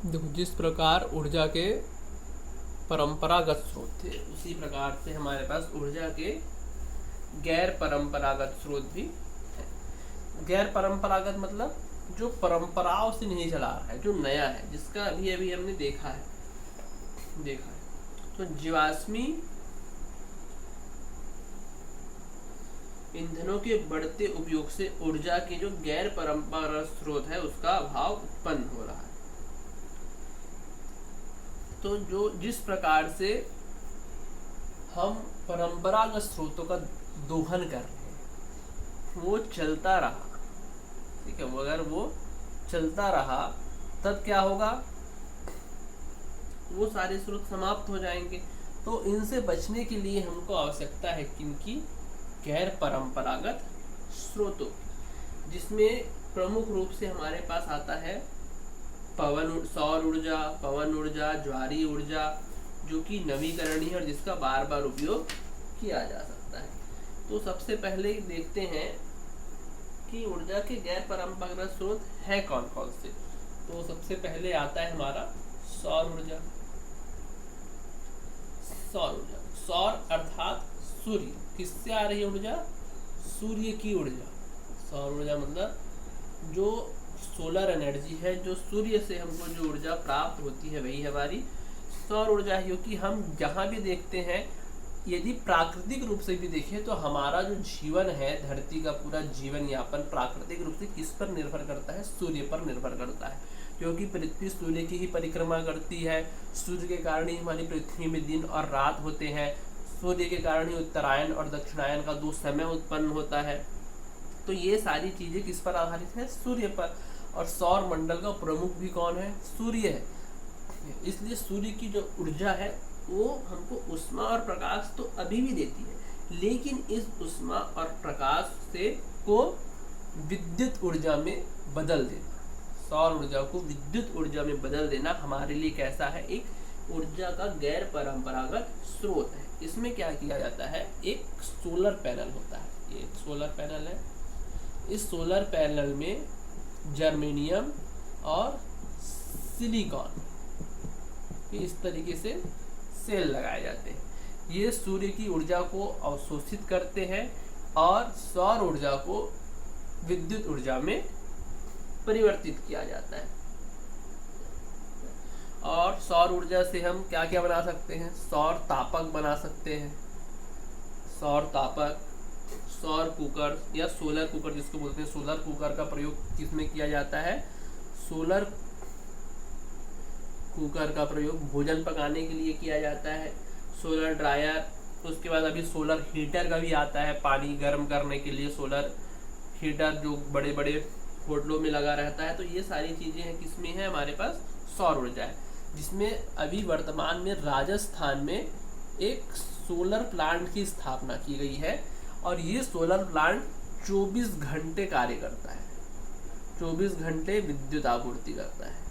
देखो, जिस प्रकार ऊर्जा के परंपरागत स्रोत थे उसी प्रकार से हमारे पास ऊर्जा के गैर परंपरागत स्रोत भी है। गैर परंपरागत मतलब जो परंपराओं से नहीं चला रहा है, जो नया है, जिसका अभी अभी हमने देखा है। तो जीवाश्मी ईंधनों के बढ़ते उपयोग से ऊर्जा के जो गैर परंपरागत स्रोत है उसका अभाव उत्पन्न हो रहा है। तो जो जिस प्रकार से हम परंपरागत स्रोतों का दोहन कर रहे हैं वो चलता रहा, ठीक है, अगर वो चलता रहा तब क्या होगा, वो सारे स्रोत समाप्त हो जाएंगे। तो इनसे बचने के लिए हमको आवश्यकता है किनकी, गैर परंपरागत स्रोतों, जिसमें प्रमुख रूप से हमारे पास आता है सौर ऊर्जा, पवन ऊर्जा, ज्वारीय ऊर्जा, जो कि नवीकरणीय और जिसका बार बार उपयोग किया जा सकता है। तो सबसे पहले देखते हैं कि ऊर्जा के गैर परंपरागत स्रोत है कौन कौन से। तो सबसे पहले आता है हमारा सौर ऊर्जा। सौर अर्थात सूर्य, किससे आ रही है ऊर्जा, सूर्य की ऊर्जा। सौर ऊर्जा मतलब जो सोलर एनर्जी है, जो सूर्य से हमको जो ऊर्जा प्राप्त होती है वही हमारी सौर ऊर्जा है। क्योंकि हम जहाँ भी देखते हैं, यदि प्राकृतिक रूप से भी देखें तो हमारा जो जीवन है, धरती का पूरा जीवन यापन प्राकृतिक रूप से किस पर निर्भर करता है, सूर्य पर निर्भर करता है। क्योंकि पृथ्वी सूर्य की ही परिक्रमा करती है, सूर्य के कारण ही हमारी पृथ्वी में दिन और रात होते हैं, सूर्य के कारण ही उत्तरायण और दक्षिणायन का दो समय उत्पन्न होता है। तो ये सारी चीजें किस पर आधारित है, सूर्य पर। और सौर मंडल का प्रमुख भी कौन है, सूर्य है। इसलिए सूर्य की जो ऊर्जा है वो हमको ऊष्मा और प्रकाश तो अभी भी देती है, लेकिन इस ऊष्मा और प्रकाश से को विद्युत ऊर्जा में बदल देना, सौर ऊर्जा को विद्युत ऊर्जा में बदल देना हमारे लिए कैसा है, एक ऊर्जा का गैर परंपरागत स्रोत है। इसमें क्या किया जाता है, एक सोलर पैनल होता है, ये एक सोलर पैनल है। इस सोलर पैनल में जर्मेनियम और सिलिकॉन इस तरीके से सेल लगाए जाते हैं। ये सूर्य की ऊर्जा को अवशोषित करते हैं और सौर ऊर्जा को विद्युत ऊर्जा में परिवर्तित किया जाता है। और सौर ऊर्जा से हम क्या क्या बना सकते हैं, सौर तापक बना सकते हैं, सौर तापक, सौर कुकर या सोलर कुकर जिसको बोलते हैं। सोलर कुकर का प्रयोग किसमें किया जाता है, सोलर कुकर का प्रयोग भोजन पकाने के लिए किया जाता है। सोलर ड्रायर, उसके बाद अभी सोलर हीटर का भी आता है, पानी गर्म करने के लिए सोलर हीटर जो बड़े बड़े होटलों में लगा रहता है। तो ये सारी चीज़ें हैं, किसमें है, हमारे पास सौर ऊर्जा है। जिसमें अभी वर्तमान में राजस्थान में एक सोलर प्लांट की स्थापना की गई है और ये सोलर प्लांट 24 घंटे कार्य करता है, 24 घंटे विद्युत आपूर्ति करता है।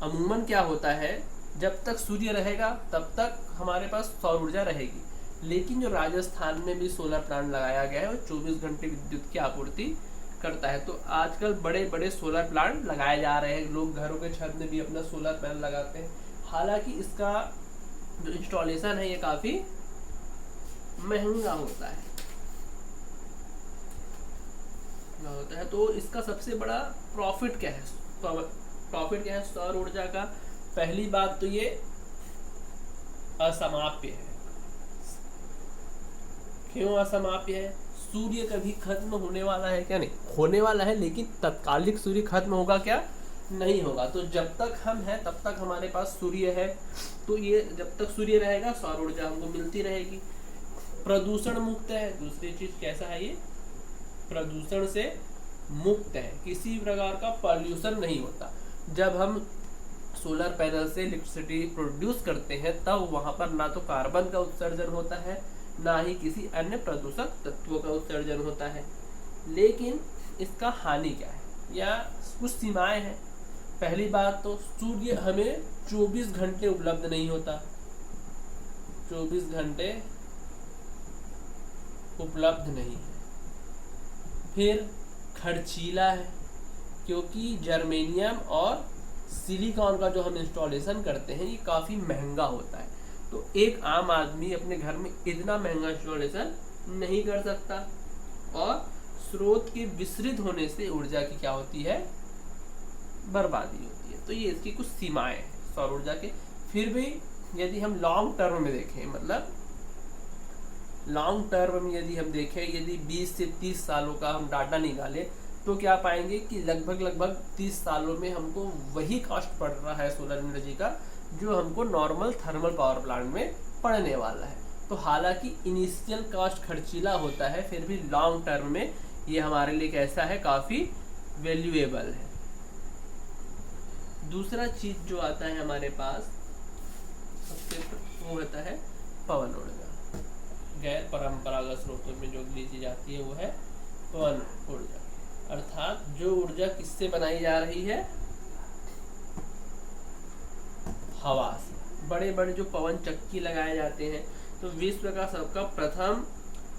अमूमन क्या होता है, जब तक सूर्य रहेगा तब तक हमारे पास सौर ऊर्जा रहेगी, लेकिन जो राजस्थान में भी सोलर प्लांट लगाया गया है वो 24 घंटे विद्युत की आपूर्ति करता है। तो आजकल बड़े बड़े सोलर प्लांट लगाए जा रहे हैं, लोग घरों के छत में भी अपना सोलर पैनल लगाते हैं। हालांकि इसका जो इंस्टॉलेशन है ये काफ़ी महंगा होता है। तो इसका सबसे बड़ा प्रॉफिट क्या है, सौर ऊर्जा का। पहली बात तो ये असामाप्य है। क्यों असामाप्य है, सूर्य कभी खत्म होने वाला है क्या, नहीं होने वाला है, लेकिन तत्कालिक सूर्य खत्म होगा क्या, नहीं होगा। तो जब तक हम हैं तब तक हमारे पास सूर्य है, तो ये जब तक सूर्य रहेगा सौर ऊर्जा हमको मिलती रहेगी। प्रदूषण मुक्त है, दूसरी चीज कैसा है, ये प्रदूषण से मुक्त है, किसी प्रकार का पॉल्यूशन नहीं होता। जब हम सोलर पैनल से इलेक्ट्रिसिटी प्रोड्यूस करते हैं तब वहाँ पर ना तो कार्बन का उत्सर्जन होता है, ना ही किसी अन्य प्रदूषक तत्वों का उत्सर्जन होता है। लेकिन इसका हानि क्या है, या कुछ सीमाएं हैं। पहली बात तो सूर्य हमें 24 घंटे उपलब्ध नहीं होता, 24 घंटे उपलब्ध नहीं है। फिर खर्चीला है, क्योंकि जर्मेनियम और सिलिकॉन का जो हम इंस्टॉलेशन करते हैं ये काफ़ी महंगा होता है। तो एक आम आदमी अपने घर में इतना महंगा इंस्टॉलेशन नहीं कर सकता, और स्रोत के विस्तृत होने से ऊर्जा की क्या होती है, बर्बादी होती है। तो ये इसकी कुछ सीमाएं हैं सौर ऊर्जा के। फिर भी यदि हम लॉन्ग टर्म में देखें, मतलब लॉन्ग टर्म में यदि हम देखें, यदि 20 से 30 सालों का हम डाटा निकालें, तो क्या पाएंगे कि लगभग 30 सालों में हमको वही कॉस्ट पड़ रहा है सोलर एनर्जी का जो हमको नॉर्मल थर्मल पावर प्लांट में पड़ने वाला है। तो हालांकि इनिशियल कॉस्ट खर्चीला होता है, फिर भी लॉन्ग टर्म में ये हमारे लिए कैसा है, काफ़ी वैल्यूएबल है। दूसरा चीज जो आता है हमारे पास सबसे वो होता है पवन ऊर्जा। गैर परंपरागत स्रोतों में जो ली जाती है वो है पवन ऊर्जा, अर्थात जो ऊर्जा किससे बनाई जा रही है, हवा से। बड़े बड़े जो पवन चक्की लगाए जाते हैं, तो विश्व का सबका प्रथम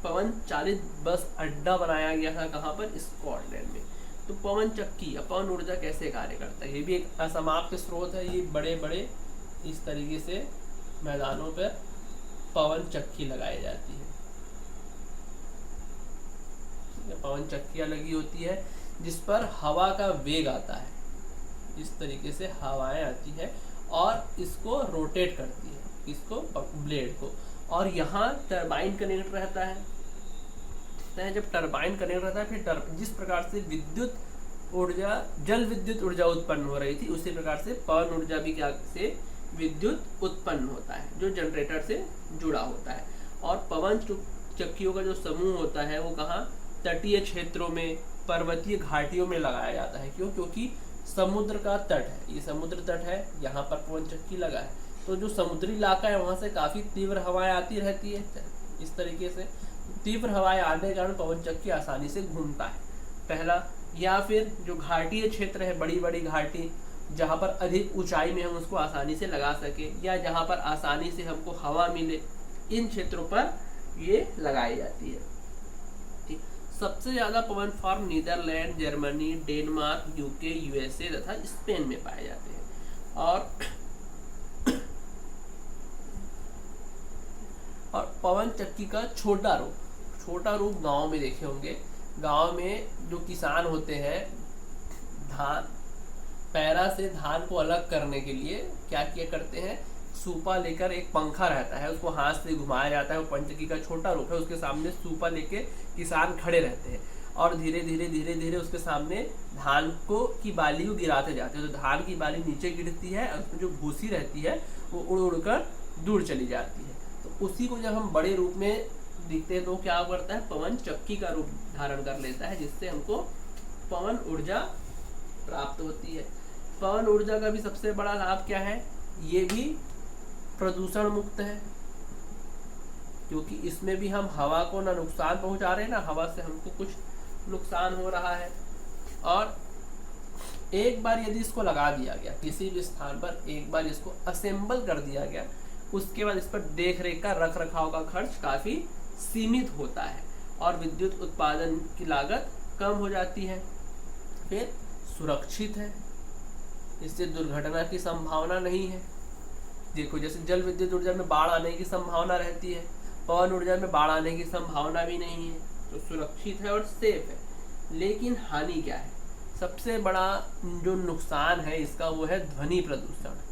पवन चालित बस अड्डा बनाया गया था, कहाँ पर, स्कॉटलैंड में। तो पवन चक्की या पवन ऊर्जा कैसे कार्य करता है, ये भी एक असमाप्त स्रोत है। ये बड़े बड़े इस तरीके से मैदानों पर पवन चक्की लगाई जाती है। पवन चक्कियाँ लगी होती है जिस पर हवा का वेग आता है, इस तरीके से हवाएं आती है और इसको रोटेट करती है, इसको ब्लेड को, और यहाँ टरबाइन कनेक्ट रहता है। जब टरबाइन कनेक्ट रहता है, फिर जिस प्रकार से विद्युत ऊर्जा, जल विद्युत ऊर्जा उत्पन्न हो रही थी, उसी प्रकार से पवन ऊर्जा भी क्या से विद्युत उत्पन्न होता है जो जनरेटर से जुड़ा होता है। और पवन चक्कियों का जो समूह होता है वो कहाँ, तटीय क्षेत्रों में, पर्वतीय घाटियों में लगाया जाता है। क्यों? क्योंकि समुद्र का तट है, ये समुद्र तट है, यहाँ पर पवन चक्की लगा है। तो जो समुद्री इलाका है वहाँ से काफ़ी तीव्र हवाएं आती रहती है। इस तरीके से तीव्र हवाएं आने के कारण पवन चक्की आसानी से घूमता है, पहला। या फिर जो घाटीय क्षेत्र है, बड़ी बड़ी घाटी, जहाँ पर अधिक ऊंचाई में हम उसको आसानी से लगा सके, या जहाँ पर आसानी से हमको हवा मिले, इन क्षेत्रों पर ये लगाई जाती है। ठीक, सबसे ज़्यादा पवन farm Netherland, Germany, Denmark, UK, USA तथा स्पेन में पाए जाते हैं। और पवन चक्की का छोटा रूप गांव में देखे होंगे। गांव में जो किसान होते हैं, धान पैरा से धान को अलग करने के लिए क्या किया करते हैं, सूपा लेकर, एक पंखा रहता है उसको हाथ से घुमाया जाता है, वो पवन चक्की का छोटा रूप है। उसके सामने सूपा लेके किसान खड़े रहते हैं और धीरे धीरे उसके सामने धान को की बाली को गिराते जाते हैं। तो धान की बाली नीचे गिरती है और उसमें जो भूसी रहती है वो उड़ कर दूर चली जाती है। तो उसी को जब हम बड़े रूप में दिखते हैं तो क्या करता है, पवन चक्की का रूप धारण कर लेता है, जिससे हमको पवन ऊर्जा प्राप्त होती है। पवन ऊर्जा का भी सबसे बड़ा लाभ क्या है, ये भी प्रदूषण मुक्त है, क्योंकि इसमें भी हम हवा को ना नुकसान पहुंचा रहे हैं, ना हवा से हमको कुछ नुकसान हो रहा है। और एक बार यदि इसको लगा दिया गया किसी भी स्थान पर, एक बार इसको असेंबल कर दिया गया, उसके बाद इस पर देख रेख का, रख रखाव का खर्च काफ़ी सीमित होता है और विद्युत उत्पादन की लागत कम हो जाती है। फिर सुरक्षित है, इससे दुर्घटना की संभावना नहीं है। देखो, जैसे जल विद्युत ऊर्जा में बाढ़ आने की संभावना रहती है, पवन ऊर्जा में बाढ़ आने की संभावना भी नहीं है। तो सुरक्षित है और सेफ है। लेकिन हानि क्या है, सबसे बड़ा जो नुकसान है इसका वो है ध्वनि प्रदूषण।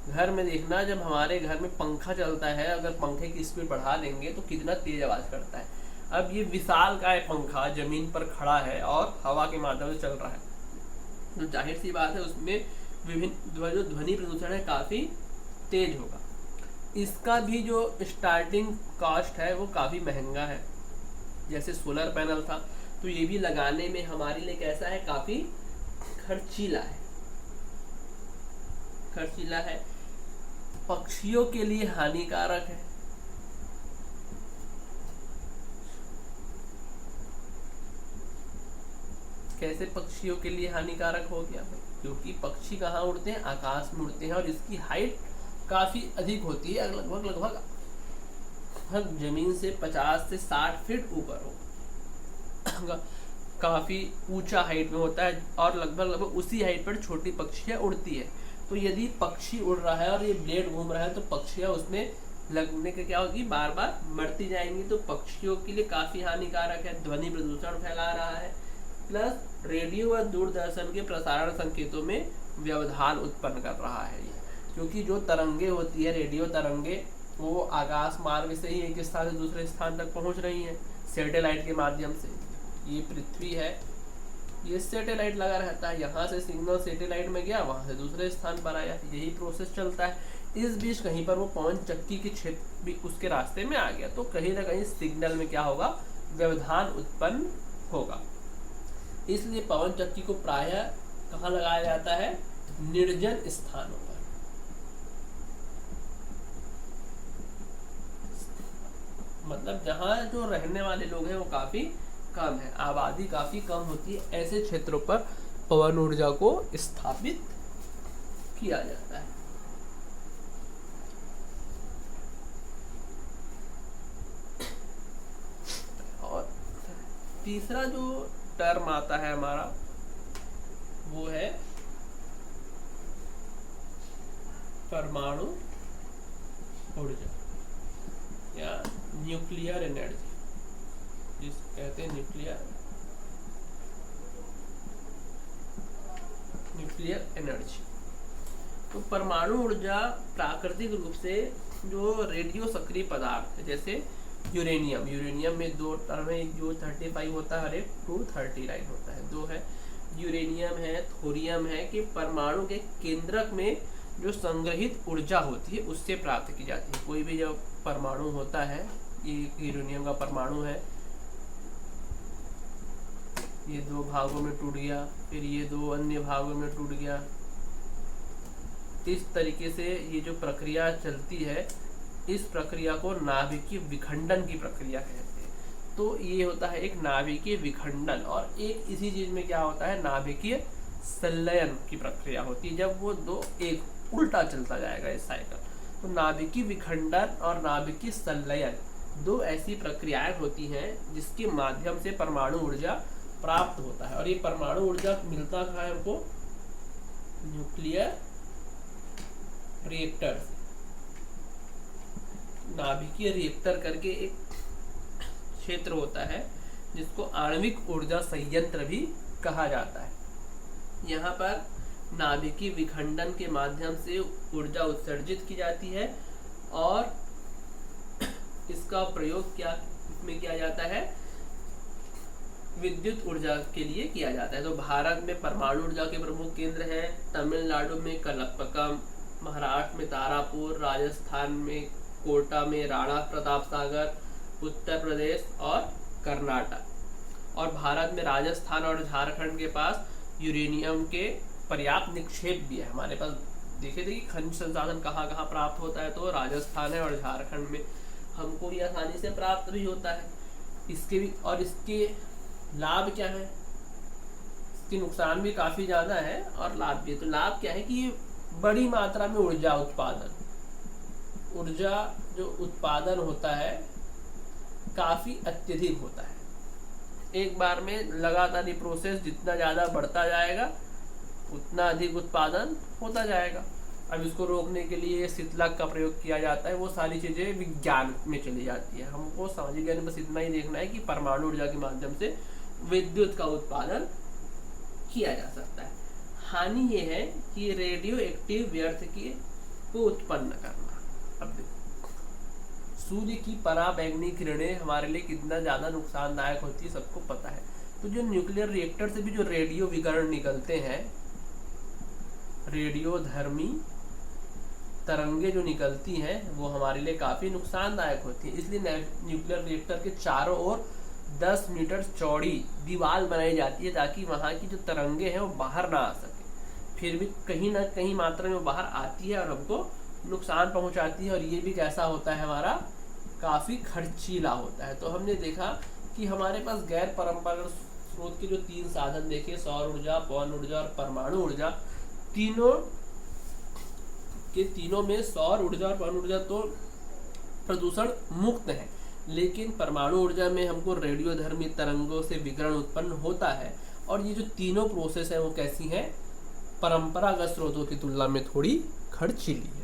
घर में देखना, जब हमारे घर में पंखा चलता है, अगर पंखे की स्पीड बढ़ा देंगे तो कितना तेज आवाज़ करता है। अब ये विशाल का पंखा जमीन पर खड़ा है और हवा के माध्यम से चल रहा है, तो जाहिर सी बात है उसमें विभिन्न जो ध्वनि प्रदूषण है काफ़ी तेज होगा। इसका भी जो स्टार्टिंग कॉस्ट है वो काफ़ी महंगा है। जैसे सोलर पैनल था, तो ये भी लगाने में हमारे लिए कैसा है, काफ़ी खर्चीला है, पक्षियों के लिए हानिकारक है। कैसे पक्षियों के लिए हानिकारक हो गया भाई, क्योंकि पक्षी कहाँ उड़ते हैं, आकाश में उड़ते हैं और इसकी हाइट काफ़ी अधिक होती है, लगभग जमीन से 50 से 60 फीट ऊपर हो। काफ़ी ऊंचा हाइट में होता है और लगभग उसी हाइट पर छोटी पक्षियाँ उड़ती है। तो यदि पक्षी उड़ रहा है और ये ब्लेड घूम रहा है तो पक्षियाँ उसमें लगने के क्या होगी, बार बार मरती जाएंगी। तो पक्षियों के लिए काफ़ी हानिकारक है, ध्वनि प्रदूषण फैला रहा है, प्लस रेडियो व दूरदर्शन के प्रसारण संकेतों में व्यवधान उत्पन्न कर रहा है ये। क्योंकि जो तरंगे होती है, रेडियो तरंगे, वो आकाश मार्ग से ही एक स्थान से दूसरे स्थान तक पहुंच रही हैं सैटेलाइट के माध्यम से। ये पृथ्वी है, ये सैटेलाइट लगा रहता है, यहाँ से सिग्नल सैटेलाइट में गया, वहाँ से दूसरे स्थान पर आया, यही प्रोसेस चलता है। इस बीच कहीं पर वो पवन चक्की के क्षेत्र भी उसके रास्ते में आ गया, तो कहीं ना कहीं सिग्नल में क्या होगा, व्यवधान उत्पन्न होगा। इसलिए पवन चक्की को प्रायः कहाँ लगाया जाता है, निर्जन स्थानों पर। मतलब जहाँ जो रहने वाले लोग हैं वो काफी कम है, आबादी काफी कम होती है, ऐसे क्षेत्रों पर पवन ऊर्जा को स्थापित किया जाता है। और तीसरा जो टर्म आता है हमारा वो है परमाणु ऊर्जा या न्यूक्लियर एनर्जी, जिसको कहते हैं न्यूक्लियर एनर्जी। तो परमाणु ऊर्जा प्राकृतिक रूप से जो रेडियो सक्रिय पदार्थ है, जैसे यूरेनियम में दो टर्म है, जो 35 होता है और एक 239 होता है, दो है। यूरेनियम है, थोरियम है कि परमाणु के केंद्रक में जो संग्रहित ऊर्जा होती है उससे प्राप्त की जाती है। कोई भी जब परमाणु होता है, ये यूरेनियम का परमाणु है, ये दो भागों में टूट गया, फिर ये दो अन्य भागों में टूट गया, इस तरीके से ये जो प्रक्रिया चलती है, इस प्रक्रिया को नाभिकीय विखंडन की प्रक्रिया कहते हैं। तो ये होता है एक नाभिकीय विखंडन, और एक इसी चीज में क्या होता है, नाभिकीय संलयन की प्रक्रिया होती है, जब वो दो एक उल्टा चलता जाएगा इस साइकिल। तो नाभिकीय विखंडन और नाभिकीय संलयन दो ऐसी प्रक्रियाएं होती हैं जिसके माध्यम से परमाणु ऊर्जा प्राप्त होता है। और ये परमाणु ऊर्जा मिलता कहाँ है हमको, न्यूक्लियर रिएक्टर। नाभिकीय रिएक्टर करके एक क्षेत्र होता है जिसको आणविक ऊर्जा संयंत्र भी कहा जाता है। यहाँ पर नाभिकीय विखंडन के माध्यम से ऊर्जा उत्सर्जित की जाती है और इसका प्रयोग क्या इसमें किया जाता है, विद्युत ऊर्जा के लिए किया जाता है। तो भारत में परमाणु ऊर्जा के प्रमुख केंद्र हैं, तमिलनाडु में कलपक्कम, महाराष्ट्र में तारापुर, राजस्थान में कोटा में राणा प्रताप सागर, उत्तर प्रदेश और कर्नाटक। और भारत में राजस्थान और झारखंड के पास यूरेनियम के पर्याप्त निक्षेप भी है। हमारे पास देखे थे कि खनिज संसाधन कहाँ कहाँ प्राप्त होता है, तो राजस्थान है और झारखंड में हमको भी आसानी से प्राप्त भी होता है। इसके भी और इसके लाभ क्या है, इसके नुकसान भी काफ़ी ज़्यादा है और लाभ भी। तो लाभ क्या है कि बड़ी मात्रा में ऊर्जा जो उत्पादन होता है काफ़ी अत्यधिक होता है। एक बार में लगातार ये प्रोसेस जितना ज़्यादा बढ़ता जाएगा उतना अधिक उत्पादन होता जाएगा। अब इसको रोकने के लिए शीतलक का प्रयोग किया जाता है, वो सारी चीज़ें विज्ञान में चली जाती है। हमको सामाजिक ज्ञान में बस इतना ही देखना है कि परमाणु ऊर्जा के माध्यम से विद्युत का उत्पादन किया जा सकता है। हानि ये है कि रेडियो एक्टिव व्यर्थ को उत्पन्न करना। अब देखो, सूर्य की पराबैंगनी किरणें हमारे लिए कितना ज़्यादा नुकसानदायक होती है सबको पता है। तो जो न्यूक्लियर रिएक्टर से भी जो रेडियो विकिरण निकलते हैं, रेडियोधर्मी तरंगे जो निकलती हैं वो हमारे लिए काफ़ी नुकसानदायक होती है। इसलिए न्यूक्लियर रिएक्टर के चारों ओर 10 मीटर चौड़ी दीवार बनाई जाती है ताकि वहाँ की जो तरंगे हैं वो बाहर ना आ सके। फिर भी कहीं ना कहीं मात्रा में वो बाहर आती है और हमको नुकसान पहुँचाती है। और ये भी कैसा होता है, हमारा काफ़ी खर्चीला होता है। तो हमने देखा कि हमारे पास गैर परंपरागत स्रोत के जो 3 साधन देखे, सौर ऊर्जा, पवन ऊर्जा और परमाणु ऊर्जा, तीनों में सौर ऊर्जा और पवन ऊर्जा तो प्रदूषण मुक्त है, लेकिन परमाणु ऊर्जा में हमको रेडियोधर्मी तरंगों से विकिरण उत्पन्न होता है। और ये जो तीनों प्रोसेस है वो कैसी हैं, परंपरागत स्रोतों की तुलना में थोड़ी खर्चीली।